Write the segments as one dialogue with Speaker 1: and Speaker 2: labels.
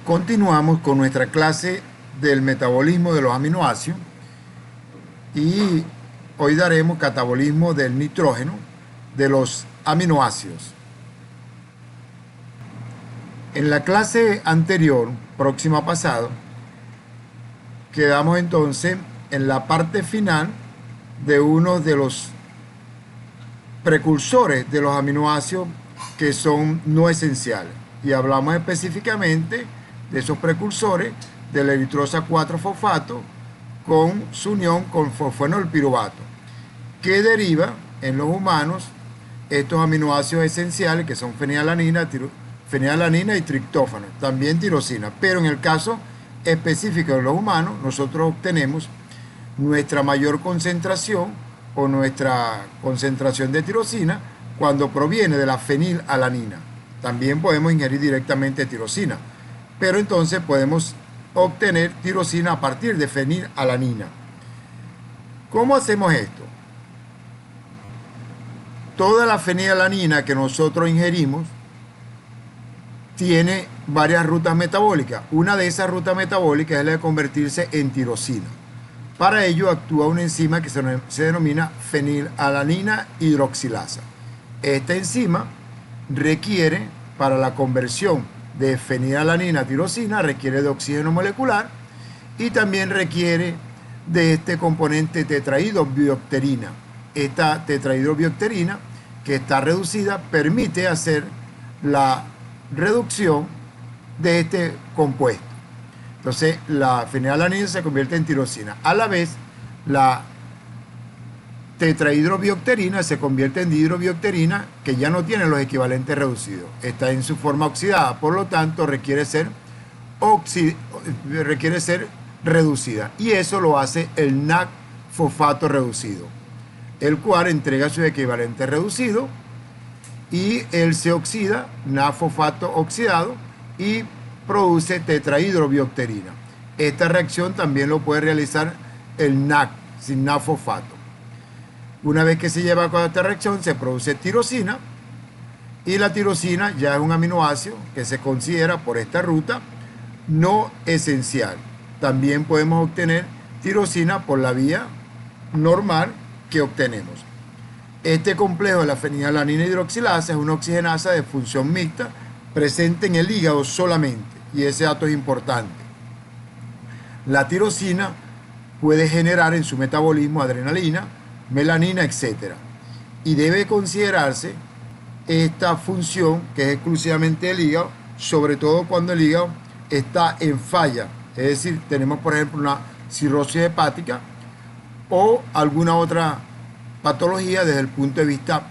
Speaker 1: Continuamos con nuestra clase del metabolismo de los aminoácidos y hoy daremos catabolismo del nitrógeno de los aminoácidos. En la clase anterior, próxima pasado, quedamos entonces en la parte final de uno de los precursores de los aminoácidos que son no esenciales, y hablamos específicamente de esos precursores de la eritrosa 4-fosfato con su unión con fosfenolpiruvato, que deriva en los humanos estos aminoácidos esenciales que son fenilalanina y triptófano, también tirosina. Pero en el caso específico de los humanos, nosotros obtenemos nuestra mayor concentración o nuestra concentración de tirosina cuando proviene de la fenilalanina. También podemos ingerir directamente tirosina, pero entonces podemos obtener tirosina a partir de fenilalanina. ¿Cómo hacemos esto? Toda la fenilalanina que nosotros ingerimos tiene varias rutas metabólicas. Una de esas rutas metabólicas es la de convertirse en tirosina. Para ello actúa una enzima que se denomina fenilalanina hidroxilasa. Esta enzima requiere, para la conversión de fenilalanina a tirosina, requiere de oxígeno molecular y también requiere de este componente tetrahidrobiopterina. Esta tetrahidrobiopterina, que está reducida, permite hacer la reducción de este compuesto. Entonces la fenilalanina se convierte en tirosina. A la vez, la tetrahidrobiopterina se convierte en dihidrobiopterina, que ya no tiene los equivalentes reducidos. Está en su forma oxidada, por lo tanto requiere ser reducida. Y eso lo hace el NAC fosfato reducido, el cual entrega su equivalente reducido y él se oxida, NAC fosfato oxidado, y produce tetrahidrobiopterina. Esta reacción también lo puede realizar el NAC sin NAC fosfato. Una vez que se lleva a cabo esta reacción, se produce tirosina, y la tirosina ya es un aminoácido que se considera por esta ruta no esencial. También podemos obtener tirosina por la vía normal que obtenemos. Este complejo de la fenilalanina hidroxilasa es una oxigenasa de función mixta presente en el hígado solamente, y ese dato es importante. La tirosina puede generar en su metabolismo adrenalina, melanina, etc. Y debe considerarse esta función, que es exclusivamente del hígado, sobre todo cuando el hígado está en falla, es decir, tenemos por ejemplo una cirrosis hepática o alguna otra patología desde el punto de vista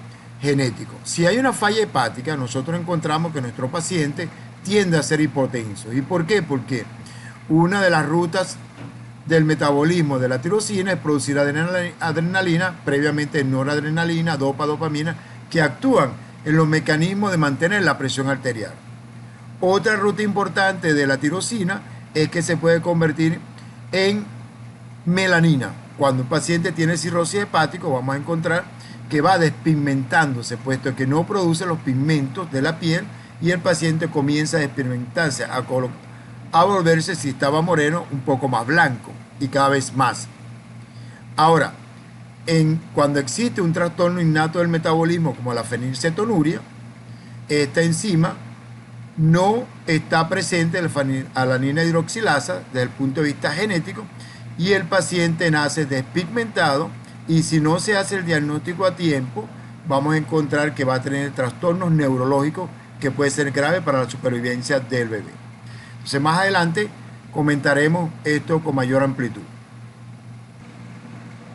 Speaker 1: genético. Si hay una falla hepática, nosotros encontramos que nuestro paciente tiende a ser hipotenso. ¿Y por qué? Porque una de las rutas del metabolismo de la tirosina es producir adrenalina, previamente noradrenalina, dopamina, que actúan en los mecanismos de mantener la presión arterial. Otra ruta importante de la tirosina es que se puede convertir en melanina. Cuando un paciente tiene cirrosis hepática, vamos a encontrar que va despigmentándose, puesto que no produce los pigmentos de la piel, y el paciente comienza a despigmentarse, a volverse, si estaba moreno, un poco más blanco y cada vez más. Ahora, cuando existe un trastorno innato del metabolismo como la fenilcetonuria, esta enzima no está presente en la fenilalanina hidroxilasa desde el punto de vista genético, y el paciente nace despigmentado, y si no se hace el diagnóstico a tiempo, vamos a encontrar que va a tener trastornos neurológicos que puede ser grave para la supervivencia del bebé. Entonces más adelante comentaremos esto con mayor amplitud.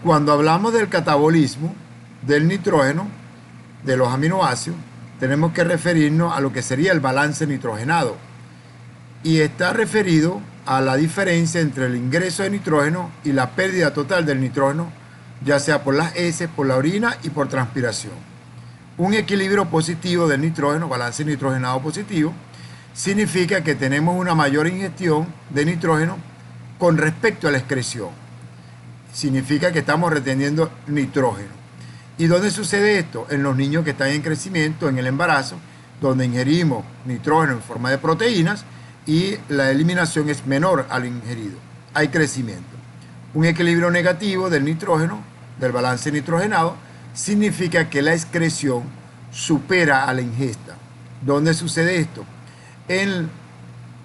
Speaker 1: Cuando hablamos del catabolismo del nitrógeno, de los aminoácidos, tenemos que referirnos a lo que sería el balance nitrogenado, y está referido a la diferencia entre el ingreso de nitrógeno y la pérdida total del nitrógeno, ya sea por las heces, por la orina y por transpiración. Un equilibrio positivo del nitrógeno, balance nitrogenado positivo, significa que tenemos una mayor ingestión de nitrógeno con respecto a la excreción. Significa que estamos reteniendo nitrógeno. ¿Y dónde sucede esto? En los niños que están en crecimiento, en el embarazo, donde ingerimos nitrógeno en forma de proteínas, y la eliminación es menor al ingerido. Hay crecimiento. Un equilibrio negativo del nitrógeno, del balance nitrogenado, significa que la excreción supera a la ingesta. ¿Dónde sucede esto? En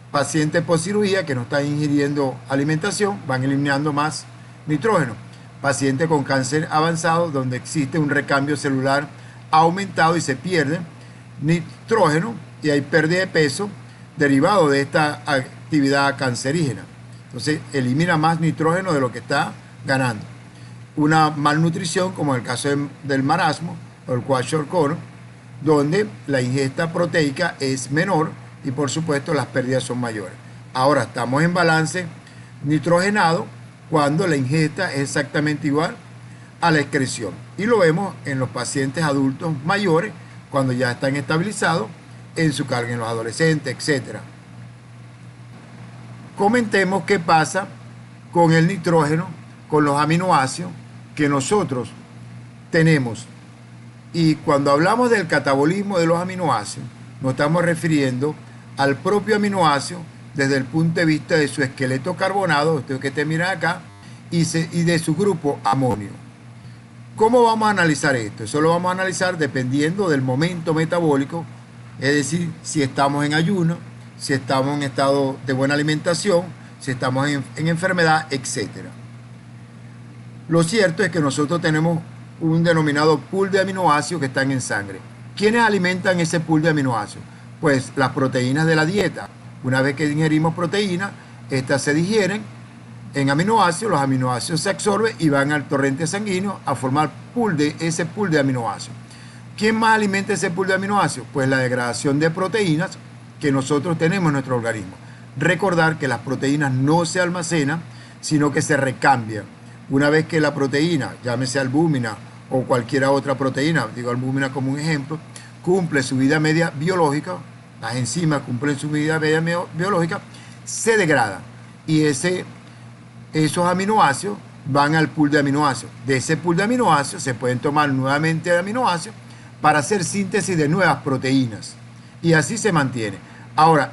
Speaker 1: pacientes post cirugía que no están ingiriendo alimentación, van eliminando más nitrógeno. Pacientes con cáncer avanzado, donde existe un recambio celular aumentado y se pierde nitrógeno y hay pérdida de peso derivado de esta actividad cancerígena. Entonces elimina más nitrógeno de lo que está ganando. Una malnutrición, como en el caso del marasmo o el kwashiorkor, donde la ingesta proteica es menor y por supuesto las pérdidas son mayores. Ahora estamos en balance nitrogenado cuando la ingesta es exactamente igual a la excreción. Y lo vemos en los pacientes adultos mayores cuando ya están estabilizados en su carga, en los adolescentes, etc. Comentemos qué pasa con el nitrógeno, con los aminoácidos que nosotros tenemos. Y cuando hablamos del catabolismo de los aminoácidos, nos estamos refiriendo al propio aminoácido desde el punto de vista de su esqueleto carbonado, esto que te miran acá, y de su grupo amonio. ¿Cómo vamos a analizar esto? Eso lo vamos a analizar dependiendo del momento metabólico, es decir, si estamos en ayuno, si estamos en estado de buena alimentación, si estamos en enfermedad, etc. Lo cierto es que nosotros tenemos un denominado pool de aminoácidos que están en sangre. ¿Quiénes alimentan ese pool de aminoácidos? Pues las proteínas de la dieta. Una vez que ingerimos proteínas, estas se digieren en aminoácidos, los aminoácidos se absorben y van al torrente sanguíneo a formar ese pool de aminoácidos. ¿Quién más alimenta ese pool de aminoácidos? Pues la degradación de proteínas que nosotros tenemos en nuestro organismo. Recordar que las proteínas no se almacenan, sino que se recambian. Una vez que la proteína, llámese albúmina o cualquier otra proteína, digo albúmina como un ejemplo, cumple su vida media biológica, las enzimas cumplen su vida media biológica, se degradan y esos aminoácidos van al pool de aminoácidos. De ese pool de aminoácidos se pueden tomar nuevamente aminoácidos para hacer síntesis de nuevas proteínas y así se mantiene. Ahora,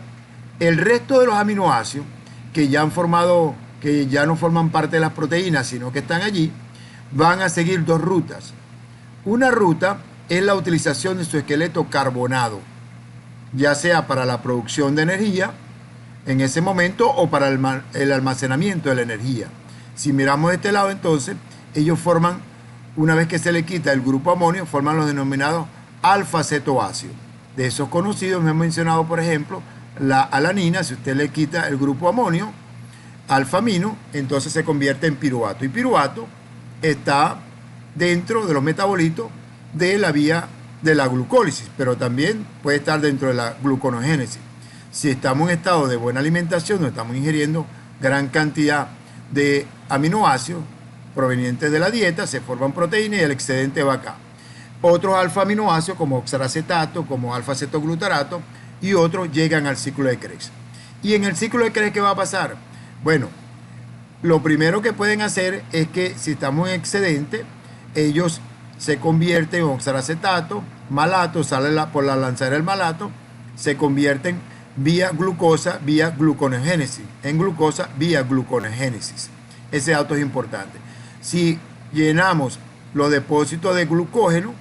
Speaker 1: el resto de los aminoácidos que ya han formado, que ya no forman parte de las proteínas, sino que están allí, van a seguir dos rutas. Una ruta es la utilización de su esqueleto carbonado, ya sea para la producción de energía en ese momento o para el almacenamiento de la energía. Si miramos de este lado, entonces, ellos forman, una vez que se le quita el grupo amonio, forman los denominados alfa-cetoácidos. De esos conocidos me he mencionado, por ejemplo, la alanina. Si usted le quita el grupo amonio, alfa-amino, entonces se convierte en piruvato. Y piruvato está dentro de los metabolitos de la vía de la glucólisis, pero también puede estar dentro de la gluconogénesis. Si estamos en estado de buena alimentación, no estamos ingiriendo gran cantidad de aminoácidos provenientes de la dieta, se forman proteínas y el excedente va acá. Otros alfa-aminoácidos como oxalacetato, como alfa-cetoglutarato y otros llegan al ciclo de Krebs. ¿Y en el ciclo de Krebs qué va a pasar? Bueno, lo primero que pueden hacer es que si estamos en excedente, ellos se convierten en oxalacetato, malato, sale por la lanzadera del malato, se convierten vía glucosa, vía gluconogénesis, en glucosa, vía gluconogénesis. Ese dato es importante. Si llenamos los depósitos de glucógeno,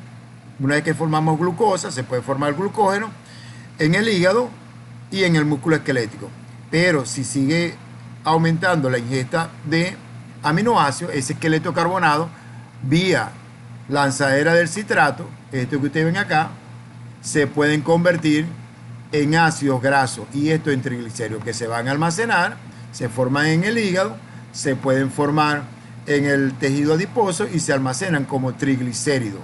Speaker 1: una vez que formamos glucosa, se puede formar glucógeno en el hígado y en el músculo esquelético. Pero si sigue aumentando la ingesta de aminoácidos, ese esqueleto carbonado, vía lanzadera del citrato, esto que ustedes ven acá, se pueden convertir en ácidos grasos y esto en triglicéridos que se van a almacenar, se forman en el hígado, se pueden formar en el tejido adiposo y se almacenan como triglicéridos.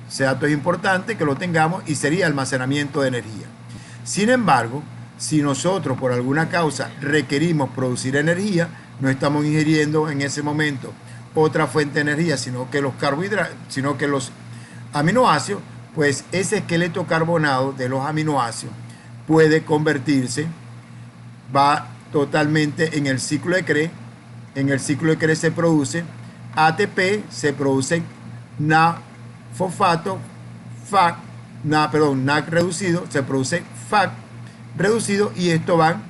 Speaker 1: Ese dato es importante que lo tengamos y sería almacenamiento de energía. Sin embargo, si nosotros por alguna causa requerimos producir energía, no estamos ingiriendo en ese momento otra fuente de energía, sino que los carbohidratos, sino que los aminoácidos, pues ese esqueleto carbonado de los aminoácidos puede convertirse, va totalmente en el ciclo de Krebs. En el ciclo de Krebs se produce ATP, se produce NAD-fosfato, NAC reducido, se produce FAC reducido y esto van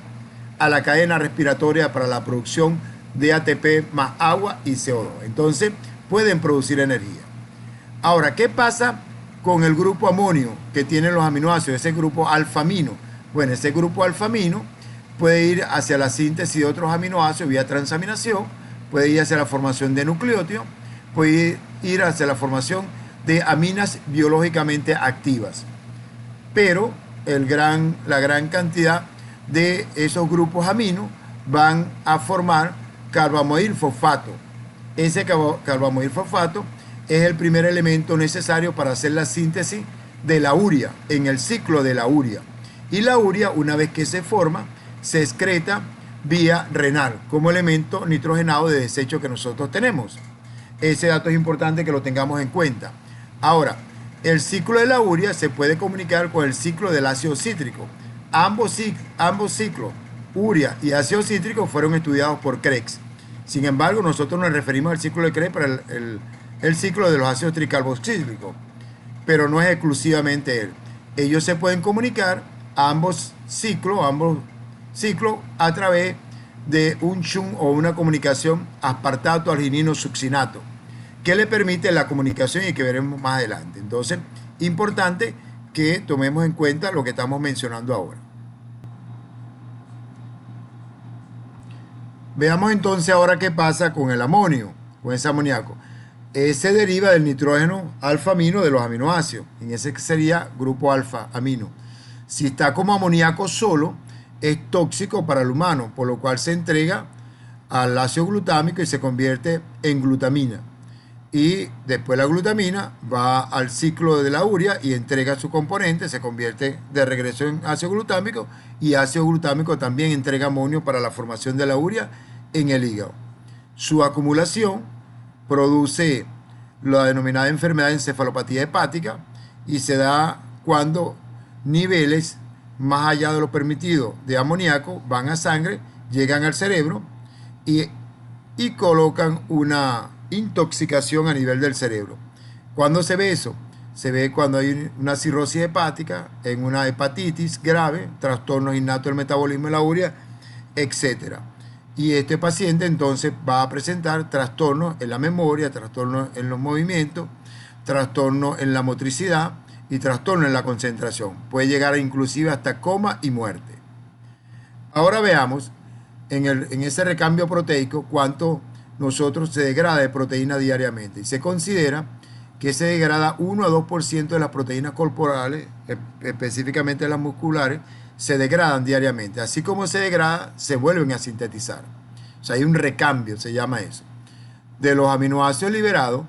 Speaker 1: a la cadena respiratoria para la producción de ATP más agua y CO2. Entonces pueden producir energía. Ahora, ¿qué pasa con el grupo amonio que tiene los aminoácidos? Ese grupo alfamino. Bueno, ese grupo alfamino puede ir hacia la síntesis de otros aminoácidos vía transaminación, puede ir hacia la formación de nucleótidos, puede ir hacia la formación de aminas biológicamente activas. Pero la gran cantidad de esos grupos aminos van a formar carbamoil fosfato. Ese carbamoil fosfato es el primer elemento necesario para hacer la síntesis de la urea, en el ciclo de la urea. Y la urea, una vez que se forma, se excreta vía renal como elemento nitrogenado de desecho que nosotros tenemos. Ese dato es importante que lo tengamos en cuenta. Ahora, el ciclo de la urea se puede comunicar con el ciclo del ácido cítrico. Ambos ciclos, urea y ácido cítrico, fueron estudiados por Krebs. Sin embargo, nosotros nos referimos al ciclo de Krebs para el ciclo de los ácidos tricarboxílicos, pero no es exclusivamente él. Ellos se pueden comunicar ambos ciclos a través de un shunt o una comunicación aspartato arginino succinato, que le permite la comunicación y que veremos más adelante. Entonces, importante que tomemos en cuenta lo que estamos mencionando ahora. Veamos entonces ahora qué pasa con el amonio, con ese amoníaco. Se deriva del nitrógeno alfa-amino de los aminoácidos, en ese sería grupo alfa-amino. Si está como amoníaco solo, es tóxico para el humano, por lo cual se entrega al ácido glutámico y se convierte en glutamina. Y después la glutamina va al ciclo de la urea y entrega su componente, se convierte de regreso en ácido glutámico, y ácido glutámico también entrega amonio para la formación de la urea en el hígado. Su acumulación produce la denominada enfermedad de encefalopatía hepática y se da cuando niveles más allá de lo permitido de amoníaco van a sangre, llegan al cerebro y colocan una intoxicación a nivel del cerebro. ¿Cuándo se ve eso? Se ve cuando hay una cirrosis hepática, en una hepatitis grave, trastornos innatos del metabolismo de la urea, etc. Y este paciente entonces va a presentar trastornos en la memoria, trastornos en los movimientos, trastornos en la motricidad y trastornos en la concentración. Puede llegar inclusive hasta coma y muerte. Ahora veamos en ese recambio proteico cuánto nosotros se degrada de proteína diariamente. Y se considera que se degrada 1 a 2% de las proteínas corporales, específicamente las musculares, se degradan diariamente. Así como se degrada, se vuelven a sintetizar. O sea, hay un recambio, se llama eso. De los aminoácidos liberados,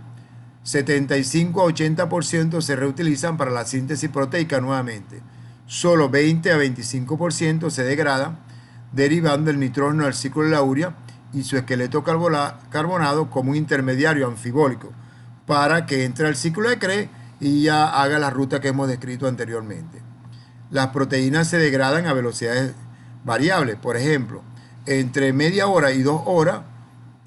Speaker 1: 75 a 80% se reutilizan para la síntesis proteica nuevamente. Solo 20 a 25% se degrada, derivando el nitrógeno del ciclo de la urea y su esqueleto carbonado como un intermediario anfibólico para que entre al ciclo de Krebs y ya haga la ruta que hemos descrito anteriormente. Las proteínas se degradan a velocidades variables. Por ejemplo, entre media hora y 2 horas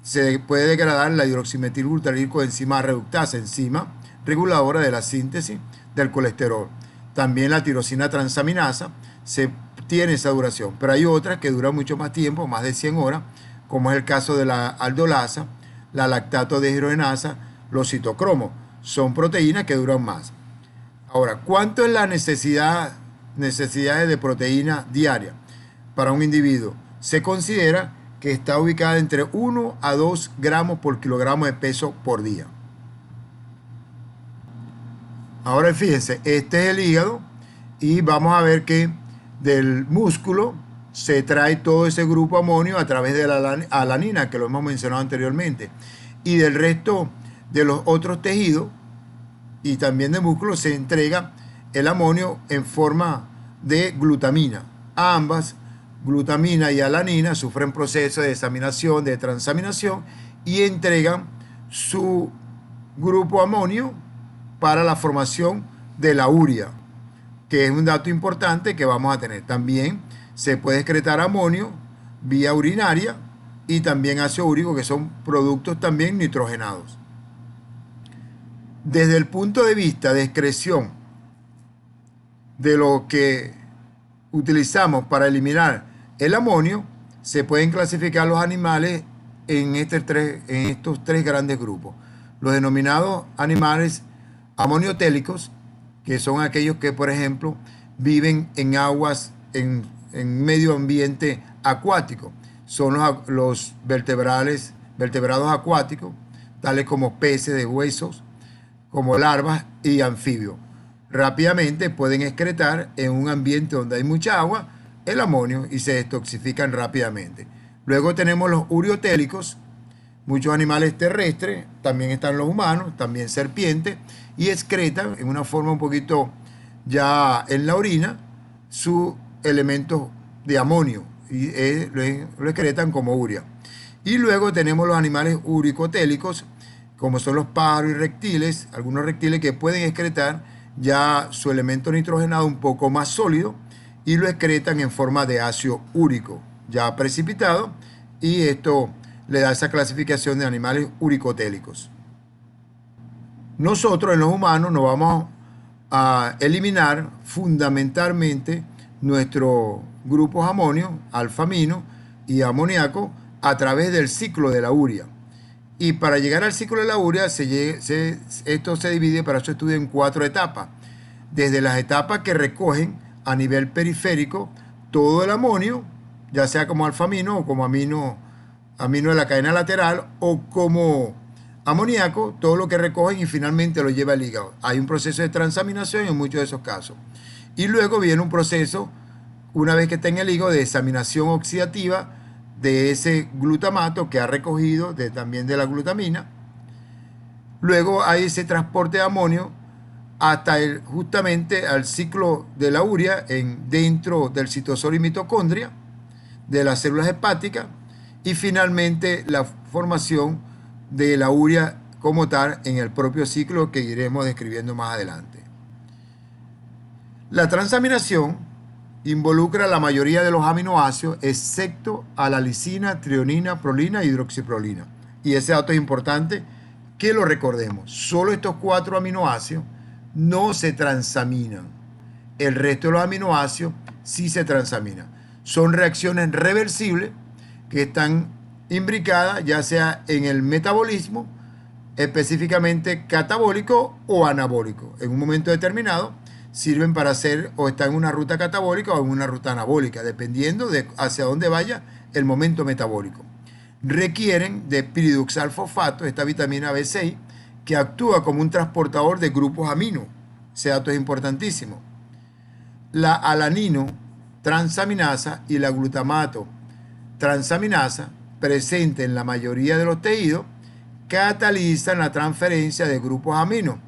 Speaker 1: se puede degradar la hidroximetilbutanilcoenzima reductasa, enzima reguladora de la síntesis del colesterol. También la tirosina transaminasa tiene esa duración, pero hay otras que duran mucho más tiempo, más de 100 horas, como es el caso de la aldolasa, la lactato deshidrogenasa, los citocromos. Son proteínas que duran más. Ahora, ¿cuánto es la necesidades de proteína diaria para un individuo? Se considera que está ubicada entre 1 a 2 gramos por kilogramo de peso por día. Ahora fíjense, este es el hígado y vamos a ver que del músculo se trae todo ese grupo amonio a través de la alanina, que lo hemos mencionado anteriormente, y del resto de los otros tejidos y también de músculo se entrega el amonio en forma de glutamina. Ambas, glutamina y alanina, sufren procesos de desaminación, de transaminación y entregan su grupo amonio para la formación de la urea, que es un dato importante que vamos a tener. También se puede excretar amonio vía urinaria y también ácido úrico, que son productos también nitrogenados. Desde el punto de vista de excreción de lo que utilizamos para eliminar el amonio, se pueden clasificar los animales en estos tres grandes grupos. Los denominados animales amoniotélicos, que son aquellos que, por ejemplo, viven en aguas, en medio ambiente acuático. Son los vertebrados acuáticos, tales como peces de huesos, como larvas y anfibios. Rápidamente pueden excretar en un ambiente donde hay mucha agua el amonio y se detoxifican rápidamente. Luego tenemos los uriotélicos, muchos animales terrestres, también están los humanos, también serpientes, y excretan en una forma un poquito ya en la orina sus elementos de amonio y lo excretan como urea. Y luego tenemos los animales uricotélicos, como son los pájaros y reptiles, algunos reptiles que pueden excretar ya su elemento nitrogenado un poco más sólido y lo excretan en forma de ácido úrico ya precipitado, y esto le da esa clasificación de animales uricotélicos. Nosotros en los humanos nos vamos a eliminar fundamentalmente nuestros grupos amonio, alfa-amino y amoníaco a través del ciclo de la urea. Y para llegar al ciclo de la urea, esto se divide para su estudio en 4 etapas. Desde las etapas que recogen a nivel periférico todo el amonio, ya sea como alfa-amino o como amino de la cadena lateral o como amoníaco, todo lo que recogen y finalmente lo lleva al hígado. Hay un proceso de transaminación en muchos de esos casos. Y luego viene un proceso, una vez que está en el hígado, de desaminación oxidativa de ese glutamato que ha recogido también de la glutamina. Luego hay ese transporte de amonio hasta justamente al ciclo de la urea dentro del citosol y mitocondria de las células hepáticas, y finalmente la formación de la urea como tal en el propio ciclo que iremos describiendo más adelante. La transaminación involucra la mayoría de los aminoácidos excepto a la lisina, trionina, prolina e hidroxiprolina. Y ese dato es importante que lo recordemos. Solo estos 4 aminoácidos no se transaminan. El resto de los aminoácidos sí se transaminan. Son reacciones reversibles que están imbricadas ya sea en el metabolismo, específicamente catabólico o anabólico. En un momento determinado sirven para hacer o están en una ruta catabólica o en una ruta anabólica, dependiendo de hacia dónde vaya el momento metabólico. Requieren de piridoxalfosfato, esta vitamina B6, que actúa como un transportador de grupos amino. Ese dato es importantísimo. La alanino transaminasa y la glutamato transaminasa, presente en la mayoría de los tejidos, catalizan la transferencia de grupos amino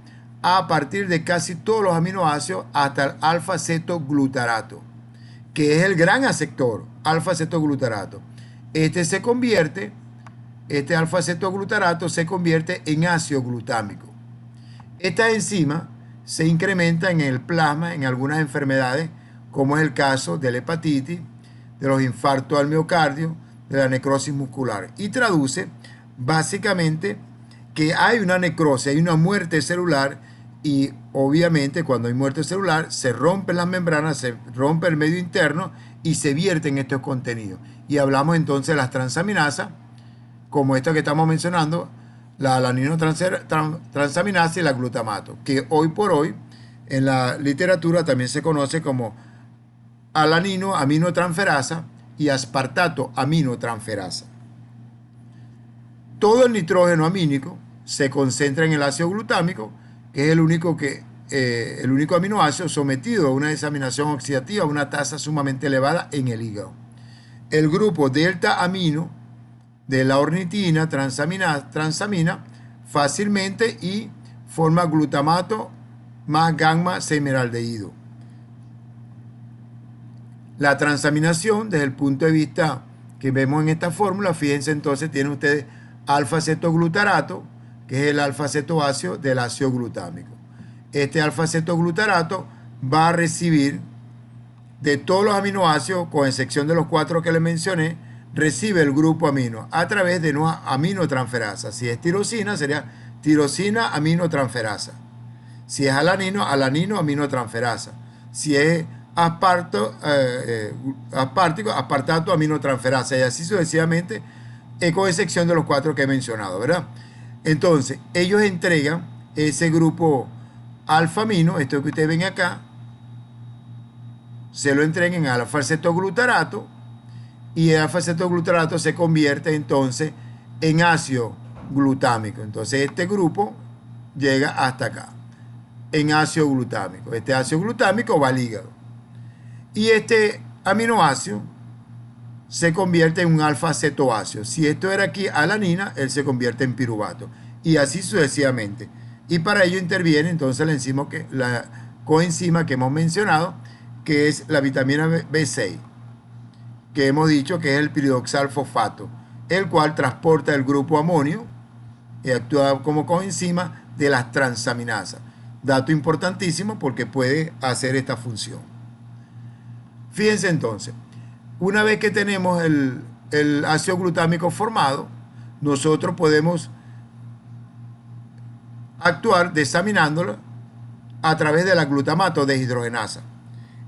Speaker 1: a partir de casi todos los aminoácidos hasta el alfa-cetoglutarato, que es el gran aceptor, alfa-cetoglutarato. Este alfa-cetoglutarato se convierte en ácido glutámico. Esta enzima se incrementa en el plasma en algunas enfermedades, como es el caso de la hepatitis, de los infartos al miocardio, de la necrosis muscular, y traduce básicamente que hay una necrosis, hay una muerte celular, y obviamente cuando hay muerte celular se rompen las membranas, se rompe el medio interno y se vierten estos contenidos. Y hablamos entonces de las transaminasas, como esta que estamos mencionando, la alanino transaminasa y la glutamato, que hoy por hoy en la literatura también se conoce como alanino aminotransferasa y aspartato aminotransferasa. Todo el nitrógeno amínico se concentra en el ácido glutámico, que es el único aminoácido sometido a una desaminación oxidativa a una tasa sumamente elevada en el hígado. El grupo delta amino de la ornitina transamina fácilmente y forma glutamato más gamma semiraldehído. La transaminación, desde el punto de vista que vemos en esta fórmula, fíjense entonces, tienen ustedes alfa-cetoglutarato, que es el alfa-cetoácido del ácido glutámico. Este alfa-cetoglutarato va a recibir de todos los aminoácidos, con excepción de los 4 que les mencioné, recibe el grupo amino a través de una aminotransferasa. Si es tirosina, sería tirosina aminotransferasa. Si es alanino, alanino aminotransferasa. Si es aspartico, aspartato, aminotransferasa, y así sucesivamente, con excepción de los 4 que he mencionado, ¿verdad? Entonces, ellos entregan ese grupo alfa-amino, esto que ustedes ven acá, se lo entregan al alfa-acetoglutarato, y el alfa-acetoglutarato se convierte entonces en ácido glutámico. Entonces, este grupo llega hasta acá, en ácido glutámico. Este ácido glutámico va al hígado. Y este aminoácido se convierte en un alfa-acetoácido. Si esto era aquí alanina, él se convierte en piruvato. Y así sucesivamente. Y para ello interviene entonces la coenzima que hemos mencionado, que es la vitamina B6, que hemos dicho que es el piridoxal fosfato, el cual transporta el grupo amonio y actúa como coenzima de las transaminasas. Dato importantísimo porque puede hacer esta función. Fíjense entonces, una vez que tenemos el ácido glutámico formado, nosotros podemos actuar desaminándolo a través de la glutamato deshidrogenasa.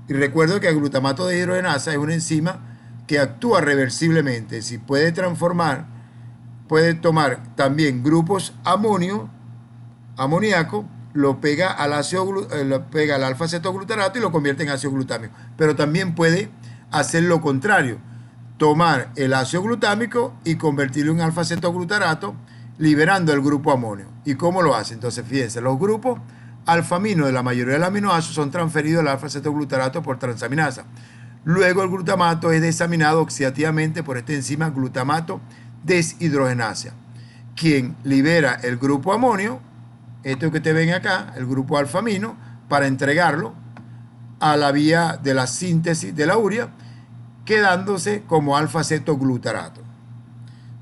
Speaker 1: Y recuerdo que el glutamato deshidrogenasa es una enzima que actúa reversiblemente. Si puede transformar, puede tomar también grupos amoníaco, lo pega al alfa-acetoglutarato y lo convierte en ácido glutámico. Pero también puede hacer lo contrario, tomar el ácido glutámico y convertirlo en alfa-acetoglutarato, liberando el grupo amonio. ¿Y cómo lo hace? Entonces, fíjense, los grupos alfa-amino de la mayoría de los aminoácidos son transferidos al alfa-acetoglutarato por transaminasa. Luego el glutamato es desaminado oxidativamente por esta enzima glutamato deshidrogenasa, quien libera el grupo amonio, esto que ustedes ven acá, el grupo alfa-amino, para entregarlo a la vía de la síntesis de la urea, quedándose como alfa-acetoglutarato.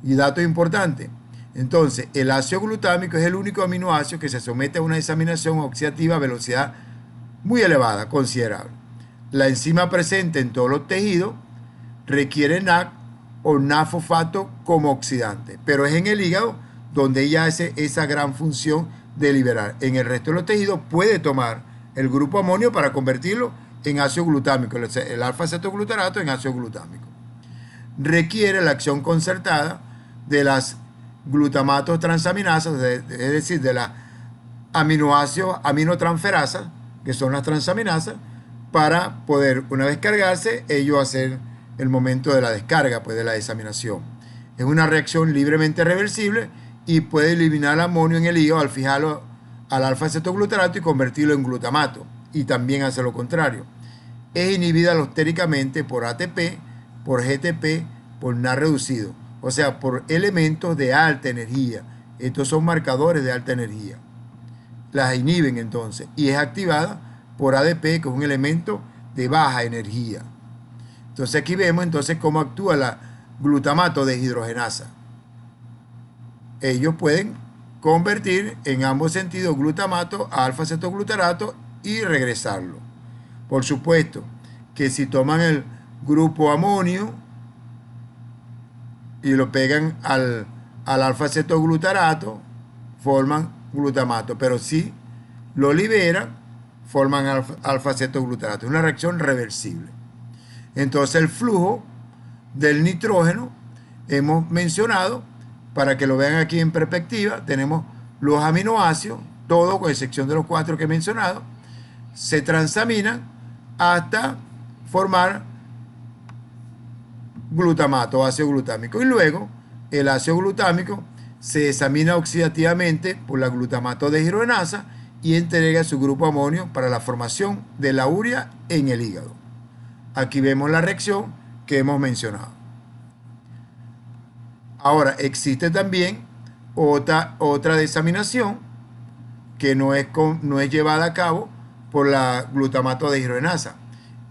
Speaker 1: Y dato importante, entonces el ácido glutámico es el único aminoácido que se somete a una desaminación oxidativa a velocidad muy elevada, considerable. La enzima presente en todos los tejidos requiere NAC o NAC-fosfato como oxidante, pero es en el hígado donde ella hace esa gran función de liberar. En el resto de los tejidos puede tomar el grupo amonio para convertirlo en ácido glutámico, el alfa-acetoglutarato en ácido glutámico. Requiere la acción concertada de las glutamatos transaminasas, es decir, de las aminoácidos aminotransferasas, que son las transaminasas, para poder, una vez cargarse, ello hacer el momento de la descarga, pues de la desaminación. Es una reacción libremente reversible y puede eliminar el amonio en el hígado al fijarlo al alfa-acetoglutarato y convertirlo en glutamato, y también hace lo contrario. Es inhibida alostéricamente por ATP, por GTP, por NAD reducido, o sea, por elementos de alta energía. Estos son marcadores de alta energía. Las inhiben entonces, y es activada por ADP, que es un elemento de baja energía. Entonces aquí vemos entonces cómo actúa la glutamato deshidrogenasa. Ellos pueden convertir en ambos sentidos glutamato a alfa-acetoglutarato y regresarlo. Por supuesto que si toman el grupo amonio y lo pegan al alfa-acetoglutarato, forman glutamato, pero si lo liberan, forman alfa-acetoglutarato. Es una reacción reversible. Entonces el flujo del nitrógeno, hemos mencionado, para que lo vean aquí en perspectiva, tenemos los aminoácidos, todo con excepción de los 4 que he mencionado, se transaminan hasta formar glutamato, ácido glutámico, y luego el ácido glutámico se desamina oxidativamente por la glutamato deshidrogenasa y entrega su grupo amonio para la formación de la urea en el hígado. Aquí vemos la reacción que hemos mencionado. Ahora, existe también otra desaminación que no es llevada a cabo por la glutamato deshidrogenasa.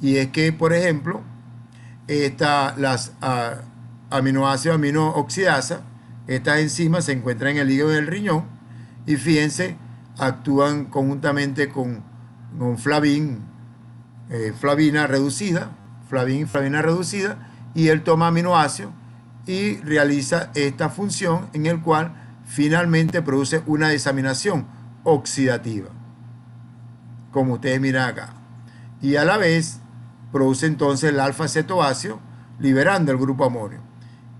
Speaker 1: Y es que, por ejemplo, las aminoácidos aminooxidasa, estas enzimas se encuentran en el hígado y el riñón, y fíjense, actúan conjuntamente con flavina reducida, y él toma aminoácidos y realiza esta función en el cual finalmente produce una desaminación oxidativa, como ustedes miran acá. Y a la vez produce entonces el alfa-cetoácido, liberando el grupo amonio.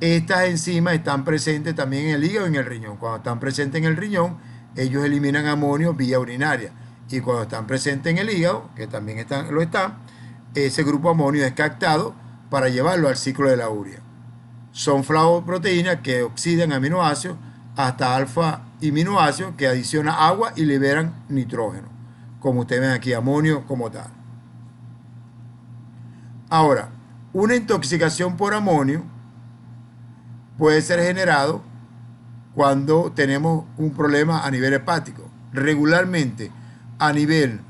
Speaker 1: Estas enzimas están presentes también en el hígado y en el riñón. Cuando están presentes en el riñón, ellos eliminan amonio vía urinaria. Y cuando están presentes en el hígado, que también lo están, ese grupo amonio es captado para llevarlo al ciclo de la urea. Son flavoproteínas que oxidan aminoácidos hasta alfa-aminoácidos que adicionan agua y liberan nitrógeno. Como ustedes ven aquí, amonio como tal. Ahora, una intoxicación por amonio puede ser generado cuando tenemos un problema a nivel hepático. Regularmente, a nivel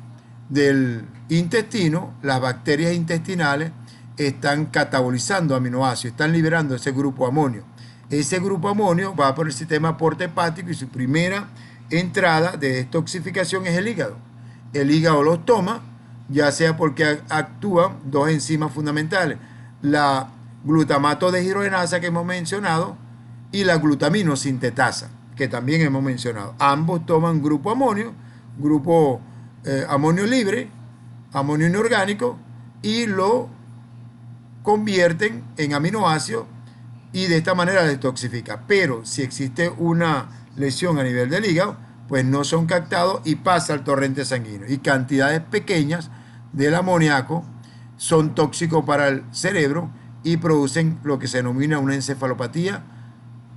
Speaker 1: del intestino, las bacterias intestinales están catabolizando aminoácidos, están liberando ese grupo amonio. Ese grupo amonio va por el sistema porta-hepático y su primera entrada de detoxificación es el hígado. El hígado los toma, ya sea porque actúan dos enzimas fundamentales, la glutamato deshidrogenasa que hemos mencionado y la glutaminosintetasa que también hemos mencionado. Ambos toman grupo amonio libre, amonio inorgánico, y lo convierten en aminoácidos y de esta manera detoxifica. Pero si existe una lesión a nivel del hígado, pues no son captados y pasa al torrente sanguíneo. Y cantidades pequeñas del amoníaco son tóxicos para el cerebro y producen lo que se denomina una encefalopatía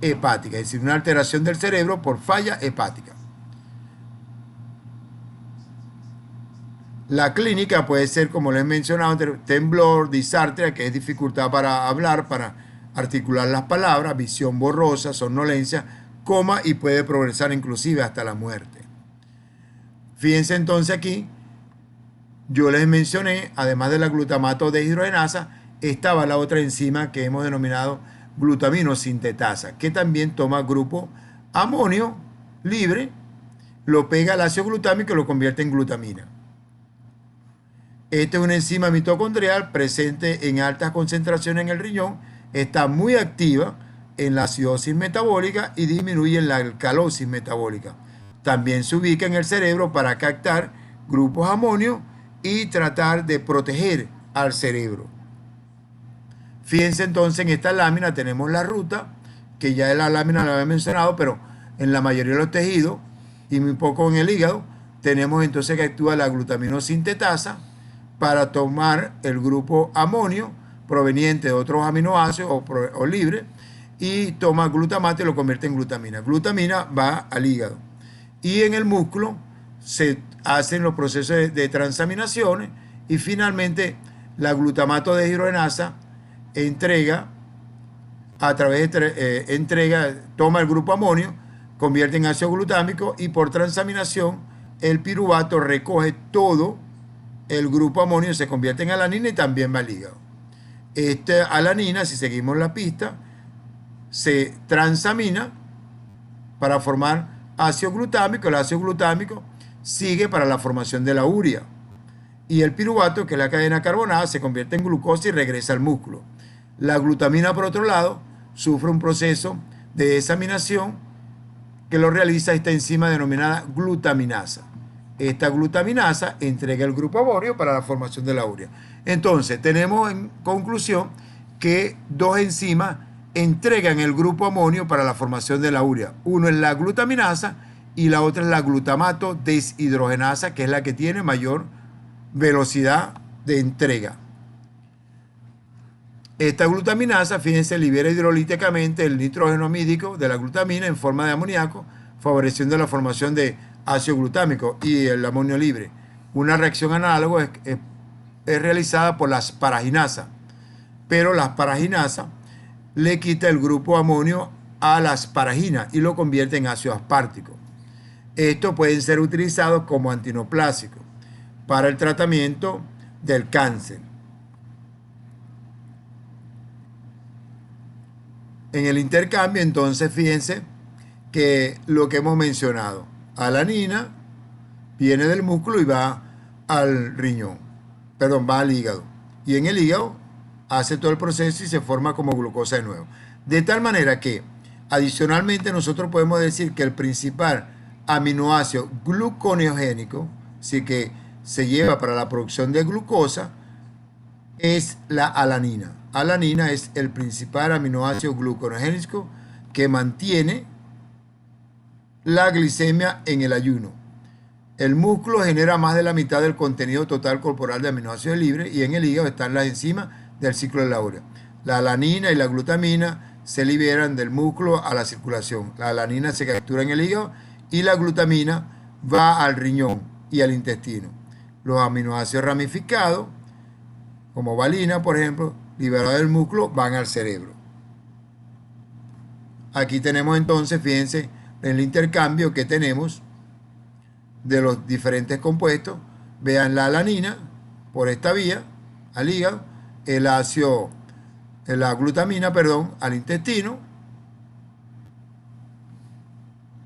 Speaker 1: hepática, es decir, una alteración del cerebro por falla hepática. La clínica puede ser, como les he mencionado, temblor, disartria, que es dificultad para hablar, para articular las palabras, visión borrosa, somnolencia, coma y puede progresar inclusive hasta la muerte. Fíjense entonces aquí, yo les mencioné, además de la glutamato deshidrogenasa, estaba la otra enzima que hemos denominado glutaminosintetasa, que también toma grupo amonio libre, lo pega al ácido glutámico y lo convierte en glutamina. Esta es una enzima mitocondrial presente en altas concentraciones en el riñón, está muy activa en la acidosis metabólica y disminuye en la alcalosis metabólica. También se ubica en el cerebro para captar grupos amonio y tratar de proteger al cerebro. Fíjense entonces, en esta lámina tenemos la ruta, que ya en la lámina la había mencionado, pero en la mayoría de los tejidos y muy poco en el hígado, tenemos entonces que actúa la glutaminosintetasa para tomar el grupo amonio proveniente de otros aminoácidos o libre y toma glutamato y lo convierte en glutamina. Glutamina va al hígado. Y en el músculo se hacen los procesos de transaminaciones y finalmente la glutamato deshidrogenasa toma el grupo amonio, convierte en ácido glutámico y por transaminación el piruvato recoge todo el grupo amonio, se convierte en alanina y también va al hígado. Esta alanina, si seguimos la pista, se transamina para formar ácido glutámico. El ácido glutámico sigue para la formación de la urea. Y el piruvato, que es la cadena carbonada, se convierte en glucosa y regresa al músculo. La glutamina, por otro lado, sufre un proceso de desaminación que lo realiza esta enzima denominada glutaminasa. Esta glutaminasa entrega el grupo amonio para la formación de la urea. Entonces, tenemos en conclusión que dos enzimas entregan el grupo amonio para la formación de la urea. Uno es la glutaminasa y la otra es la glutamato deshidrogenasa, que es la que tiene mayor velocidad de entrega. Esta glutaminasa, fíjense, libera hidrolíticamente el nitrógeno amídico de la glutamina en forma de amoníaco, favoreciendo la formación de ácido glutámico y el amonio libre. Una reacción análoga es realizada por la asparaginasa, pero la asparaginasa le quita el grupo amonio a la asparagina y lo convierte en ácido aspartico. Estos pueden ser utilizados como antineoplásicos para el tratamiento del cáncer. En el intercambio, entonces, fíjense que lo que hemos mencionado, alanina viene del músculo y va al riñón, perdón, va al hígado. Y en el hígado hace todo el proceso y se forma como glucosa de nuevo. De tal manera que, adicionalmente, nosotros podemos decir que el principal aminoácido gluconeogénico, así que se lleva para la producción de glucosa, es la alanina. Alanina es el principal aminoácido gluconeogénico que mantiene la glicemia en el ayuno. El músculo genera más de la mitad del contenido total corporal de aminoácidos libres y en el hígado están las enzimas del ciclo de la urea. La alanina y la glutamina se liberan del músculo a la circulación. La alanina se captura en el hígado y la glutamina va al riñón y al intestino. Los aminoácidos ramificados, como valina, por ejemplo, liberados del músculo, van al cerebro. Aquí tenemos entonces, fíjense, el intercambio que tenemos de los diferentes compuestos. Vean la alanina por esta vía al hígado, la glutamina, perdón, al intestino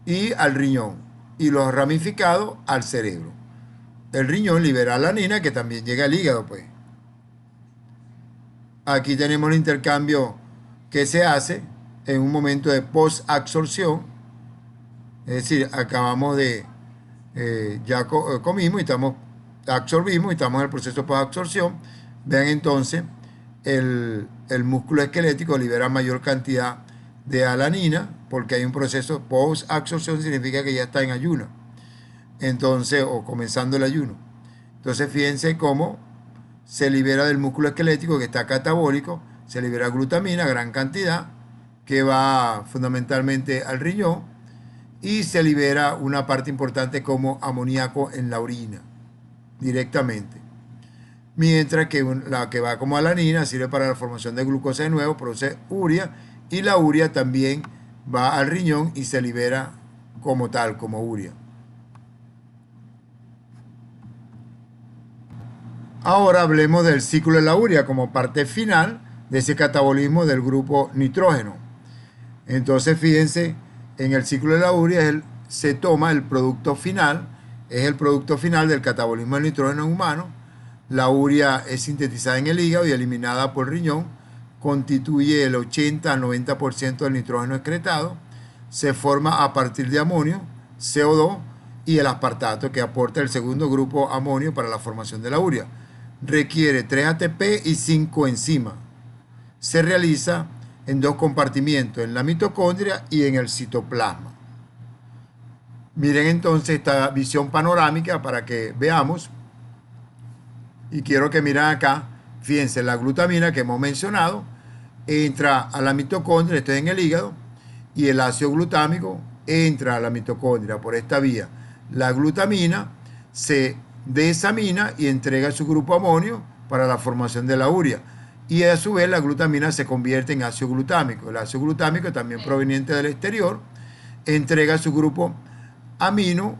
Speaker 1: y al riñón, y los ramificados al cerebro. El riñón libera alanina que también llega al hígado, pues. Aquí tenemos el intercambio que se hace en un momento de post-absorción, es decir, acabamos de comimos y absorbimos y estamos en el proceso de post-absorción. Vean entonces, el músculo esquelético libera mayor cantidad de alanina porque hay un proceso post-absorción, significa que ya está en ayuno, entonces, o comenzando el ayuno. Entonces fíjense cómo se libera del músculo esquelético que está catabólico, se libera glutamina, gran cantidad, que va fundamentalmente al riñón, y se libera una parte importante como amoníaco en la orina, directamente. Mientras que la que va como alanina sirve para la formación de glucosa de nuevo, produce urea, y la urea también va al riñón y se libera como tal, como urea. Ahora hablemos del ciclo de la urea como parte final de ese catabolismo del grupo nitrógeno. Entonces fíjense, en el ciclo de la urea se toma el producto final, es el producto final del catabolismo del nitrógeno humano. La urea es sintetizada en el hígado y eliminada por el riñón, constituye el 80 al 90% del nitrógeno excretado, se forma a partir de amonio, CO2 y el aspartato que aporta el segundo grupo amonio para la formación de la urea. Requiere 3 ATP y 5 enzimas. Se realiza en 2 compartimientos, en la mitocondria y en el citoplasma. Miren entonces esta visión panorámica para que veamos. Y quiero que miren acá, fíjense, la glutamina que hemos mencionado entra a la mitocondria, esto es en el hígado, y el ácido glutámico entra a la mitocondria por esta vía. La glutamina se desamina y entrega su grupo amonio para la formación de la urea. Y a su vez la glutamina se convierte en ácido glutámico. El ácido glutámico, también proveniente del exterior, entrega su grupo amino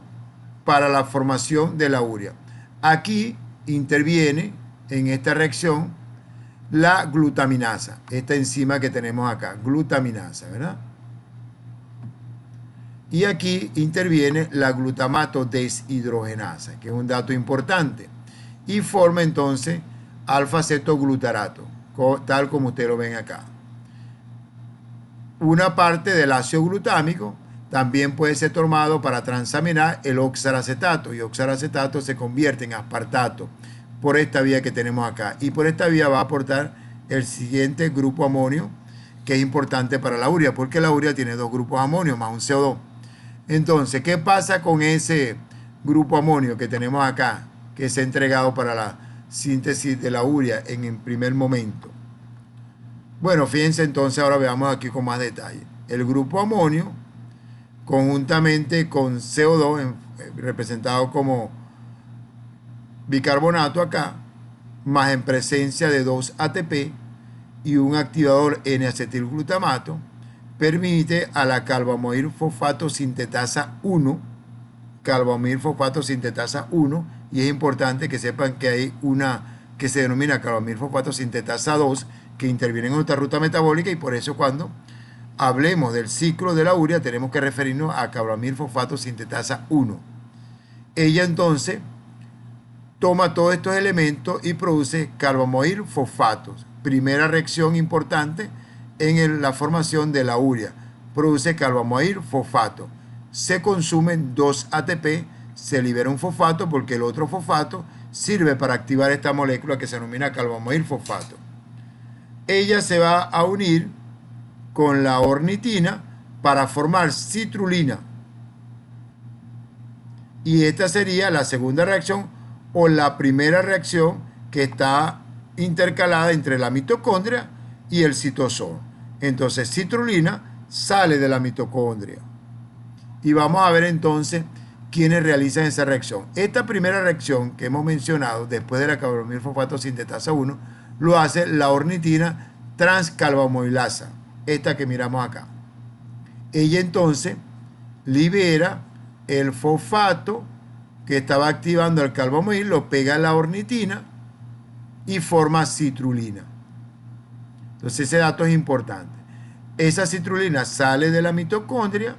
Speaker 1: para la formación de la urea. Aquí interviene en esta reacción la glutaminasa, esta enzima que tenemos acá, glutaminasa, ¿verdad? Y aquí interviene la glutamato deshidrogenasa, que es un dato importante, y forma entonces alfa-cetoglutarato, tal como ustedes lo ven acá. Una parte del ácido glutámico también puede ser tomado para transaminar el oxalacetato, y oxalacetato se convierte en aspartato por esta vía que tenemos acá, y por esta vía va a aportar el siguiente grupo amonio, que es importante para la urea, porque la urea tiene 2 grupos amonio más un CO2. Entonces, ¿qué pasa con ese grupo amonio que tenemos acá, que se ha entregado para la síntesis de la urea en el primer momento? Bueno, fíjense entonces, ahora veamos aquí con más detalle. El grupo amonio, conjuntamente con CO2, representado como bicarbonato acá, más en presencia de 2 ATP y un activador N-acetilglutamato, permite a la carbamidil fosfato sintetasa 1, y es importante que sepan que hay una que se denomina carbamidil fosfato sintetasa 2, que interviene en nuestra ruta metabólica, y por eso cuando hablemos del ciclo de la urea tenemos que referirnos a carbamidil fosfato sintetasa 1. Ella entonces toma todos estos elementos y produce carbamidil fosfatos. Primera reacción importante en la formación de la urea. Produce carbamidil fosfato. Se consumen 2 ATP, se libera un fosfato porque el otro fosfato sirve para activar esta molécula que se denomina carbamil fosfato. Ella se va a unir con la ornitina para formar citrulina. Y esta sería la segunda reacción o la primera reacción que está intercalada entre la mitocondria y el citosol. Entonces, citrulina sale de la mitocondria. Y vamos a ver entonces quiénes realizan esa reacción. Esta primera reacción que hemos mencionado, después de la carbamil fosfato sintetasa 1, lo hace la ornitina transcarbamilasa, esta que miramos acá. Ella entonces libera el fosfato que estaba activando el carbamil, lo pega a la ornitina y forma citrulina. Entonces ese dato es importante. Esa citrulina sale de la mitocondria,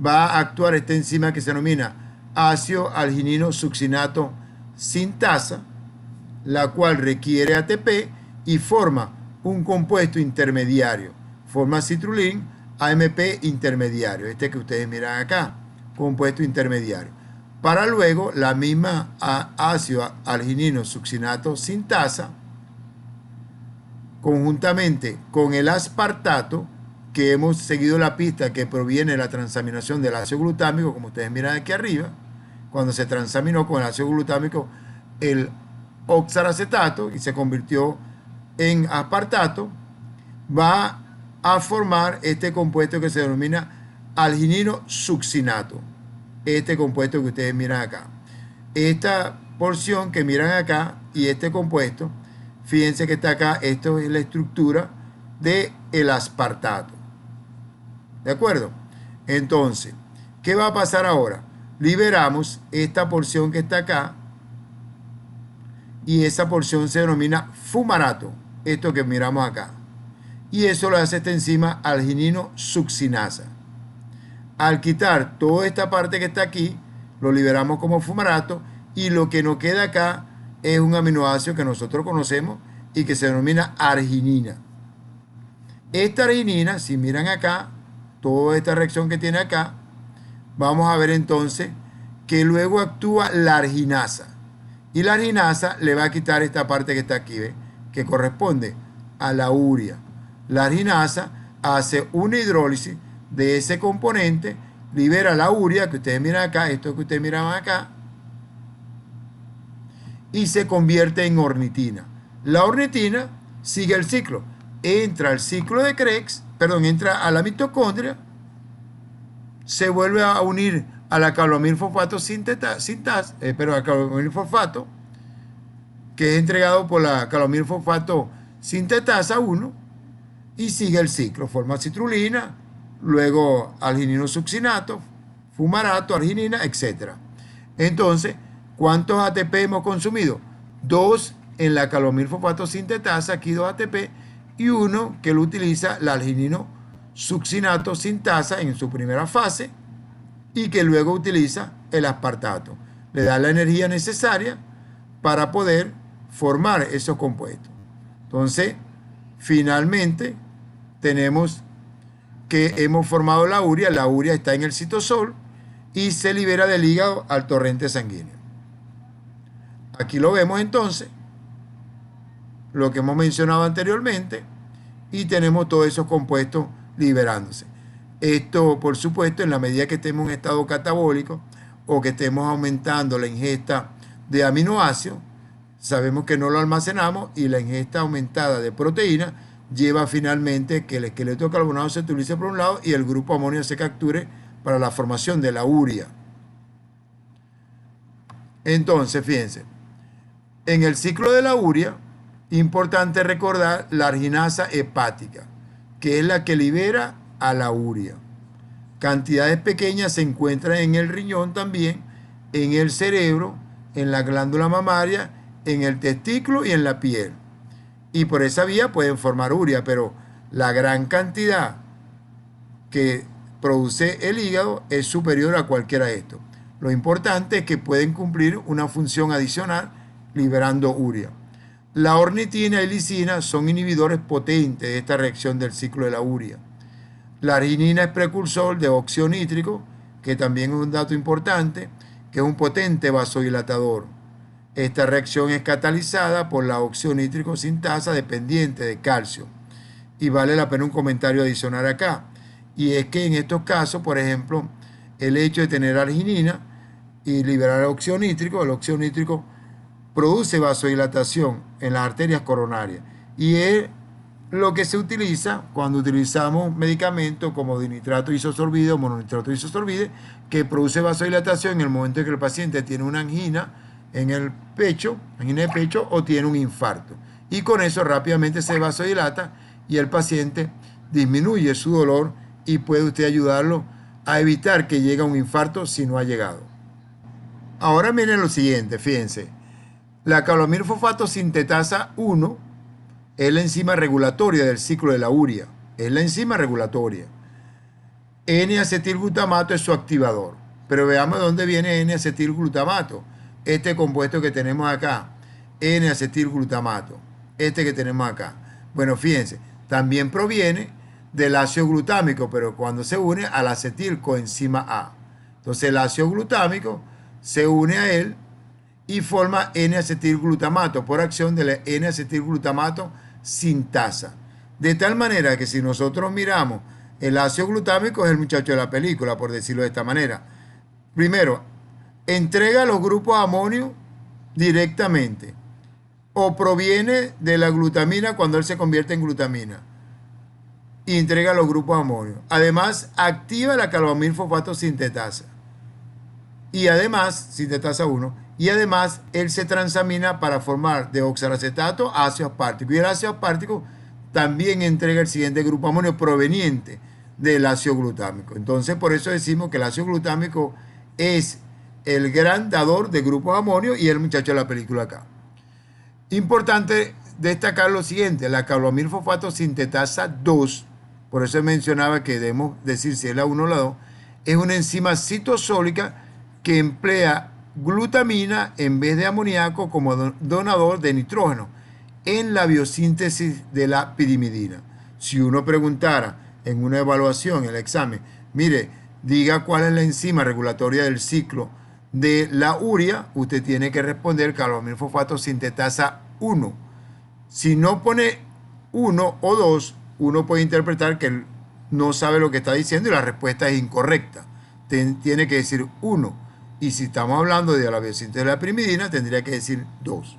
Speaker 1: va a actuar esta enzima que se denomina ácido arginino succinato sintasa, la cual requiere ATP y forma un compuesto intermediario. Forma citrulina AMP intermediario, este que ustedes miran acá, compuesto intermediario. Para luego la misma ácido arginino succinato sintasa, conjuntamente con el aspartato, que hemos seguido la pista que proviene de la transaminación del ácido glutámico, como ustedes miran aquí arriba, cuando se transaminó con el ácido glutámico el oxalacetato y se convirtió en aspartato, va a formar este compuesto que se denomina arginino succinato, este compuesto que ustedes miran acá. Esta porción que miran acá y este compuesto, fíjense que está acá, esto es la estructura del aspartato. ¿De acuerdo? Entonces, ¿qué va a pasar ahora? Liberamos esta porción que está acá y esa porción se denomina fumarato, esto que miramos acá. Y eso lo hace esta enzima arginino succinasa. Al quitar toda esta parte que está aquí, lo liberamos como fumarato y lo que nos queda acá es un aminoácido que nosotros conocemos y que se denomina arginina. Esta arginina, si miran acá, toda esta reacción que tiene acá, vamos a ver entonces que luego actúa la arginasa. Y la arginasa le va a quitar esta parte que está aquí, ¿ve? Que corresponde a la urea. La arginasa hace una hidrólisis de ese componente, libera la urea, que ustedes miran acá, esto que ustedes miraban acá, y se convierte en ornitina. La ornitina sigue el ciclo. Entra al ciclo de Krebs, entra a la mitocondria, se vuelve a unir a la carbamil fosfato carbamil fosfato, que es entregado por la carbamil fosfato sintetasa 1, y sigue el ciclo, forma citrulina, luego arginino succinato, fumarato, arginina, etc. Entonces, ¿cuántos ATP hemos consumido? 2 en la carbamil fosfato sintetasa, aquí 2 ATP, y 1 que lo utiliza la arginino succinato sintasa en su primera fase y que luego utiliza el aspartato. Le da la energía necesaria para poder formar esos compuestos. Entonces, finalmente, tenemos que hemos formado la urea está en el citosol y se libera del hígado al torrente sanguíneo. Aquí lo vemos entonces, lo que hemos mencionado anteriormente, y tenemos todos esos compuestos liberándose. Esto, por supuesto, en la medida que estemos en estado catabólico o que estemos aumentando la ingesta de aminoácidos, sabemos que no lo almacenamos y la ingesta aumentada de proteína lleva finalmente que el esqueleto carbonado se utilice por un lado y el grupo amonio se capture para la formación de la urea. Entonces, fíjense, en el ciclo de la urea, importante recordar la arginasa hepática, que es la que libera a la urea. Cantidades pequeñas se encuentran en el riñón también, en el cerebro, en la glándula mamaria, en el testículo y en la piel. Y por esa vía pueden formar urea, pero la gran cantidad que produce el hígado es superior a cualquiera de estos. Lo importante es que pueden cumplir una función adicional liberando urea. La ornitina y lisina son inhibidores potentes de esta reacción del ciclo de la urea. La arginina es precursor de óxido nítrico, que también es un dato importante, que es un potente vasodilatador. Esta reacción es catalizada por la óxido nítrico sintasa dependiente de calcio. Y vale la pena un comentario adicional acá. Y es que en estos casos, por ejemplo, el hecho de tener arginina y liberar el óxido nítrico produce vasodilatación en las arterias coronarias. Y es lo que se utiliza cuando utilizamos medicamentos como dinitrato isosorbide o mononitrato isosorbide, que produce vasodilatación en el momento en que el paciente tiene una angina en el pecho, angina de pecho, o tiene un infarto. Y con eso rápidamente se vasodilata y el paciente disminuye su dolor y puede usted ayudarlo a evitar que llegue a un infarto si no ha llegado. Ahora miren lo siguiente, fíjense. La carbamil fosfato sintetasa 1 es la enzima regulatoria del ciclo de la urea. Es la enzima regulatoria. N-acetilglutamato es su activador. Pero veamos de dónde viene N-acetilglutamato. Este compuesto que tenemos acá, N-acetilglutamato, este que tenemos acá. Bueno, fíjense, también proviene del ácido glutámico, pero cuando se une al acetilcoenzima A. Entonces el ácido glutámico se une a él y forma N-acetilglutamato por acción de la N-acetilglutamato sintasa. De tal manera que si nosotros miramos, el ácido glutámico es el muchacho de la película, por decirlo de esta manera. Primero, entrega los grupos amonio directamente o proviene de la glutamina cuando él se convierte en glutamina y entrega los grupos amonio. Además, activa la carbamil fosfato sintetasa y además, sintetasa 1, y además él se transamina para formar de oxalacetato ácido aspartico, y el ácido aspartico también entrega el siguiente grupo amonio proveniente del ácido glutámico. Entonces, por eso decimos que el ácido glutámico es el gran dador de grupos amonio y el muchacho de la película acá. Importante destacar lo siguiente, la carbamil fosfato sintetasa 2, por eso mencionaba que debemos decir si es la 1 o la 2, es una enzima citosólica que emplea glutamina en vez de amoníaco como donador de nitrógeno en la biosíntesis de la pirimidina. Si uno preguntara en una evaluación, en el examen, mire, diga cuál es la enzima regulatoria del ciclo de la urea, usted tiene que responder carbamil fosfato sintetasa 1. Si no pone 1 o 2, uno puede interpretar que él no sabe lo que está diciendo y la respuesta es incorrecta. Tiene que decir 1. Y si estamos hablando de la biosíntesis de la pirimidina, tendría que decir 2.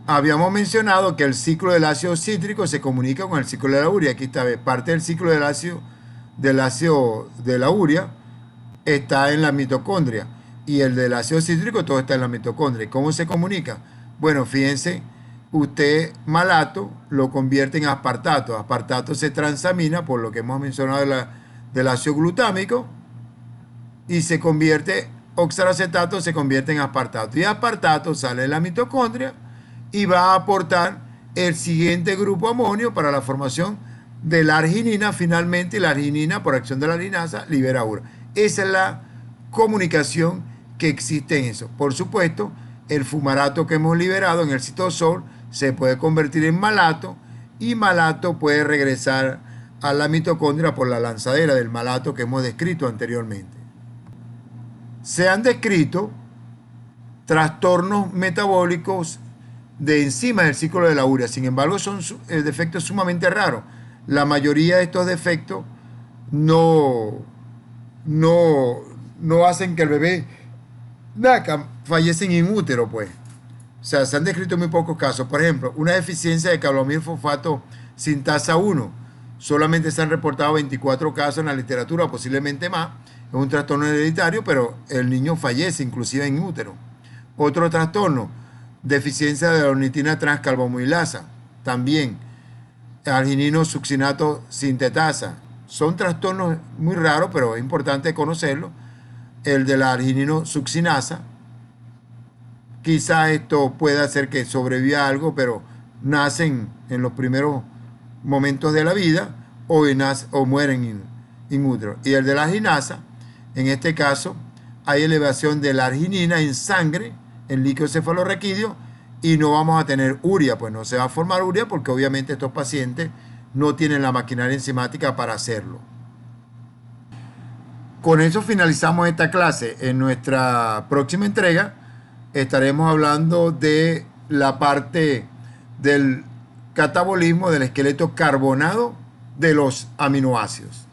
Speaker 1: Habíamos mencionado que el ciclo del ácido cítrico se comunica con el ciclo de la urea. Aquí está, parte del ciclo del ácido de la urea está en la mitocondria y el del ácido cítrico todo está en la mitocondria. ¿Cómo se comunica? Bueno, fíjense, usted malato lo convierte en aspartato. Aspartato se transamina por lo que hemos mencionado del ácido glutámico y se convierte, oxalacetato se convierte en aspartato. Y aspartato sale de la mitocondria y va a aportar el siguiente grupo amonio para la formación de la arginina finalmente, y la arginina por acción de la arinasa libera urea. Esa es la comunicación que existe en eso. Por supuesto, el fumarato que hemos liberado en el citosol se puede convertir en malato y malato puede regresar a la mitocondria por la lanzadera del malato que hemos descrito anteriormente. Se han descrito trastornos metabólicos de enzimas del ciclo de la urea. Sin embargo, son defectos sumamente raros. La mayoría de estos defectos no hacen que el bebé fallece en útero, pues. O sea, se han descrito muy pocos casos. Por ejemplo, una deficiencia de carbamil fosfato sintasa 1. Solamente se han reportado 24 casos en la literatura, posiblemente más. Es un trastorno hereditario, pero el niño fallece inclusive en útero. Otro trastorno, deficiencia de la ornitina transcarbamilasa, también arginino succinato sintetasa. Son trastornos muy raros, pero es importante conocerlo. El de la arginino succinasa, quizás esto pueda hacer que sobreviva algo, pero nacen en los primeros momentos de la vida o mueren in útero. Y el de la arginasa, en este caso, hay elevación de la arginina en sangre, en líquido cefalorraquídeo, y no vamos a tener urea, pues no se va a formar urea porque obviamente estos pacientes no tienen la maquinaria enzimática para hacerlo. con eso finalizamos esta clase. En nuestra próxima entrega estaremos hablando de la parte del catabolismo del esqueleto carbonado de los aminoácidos.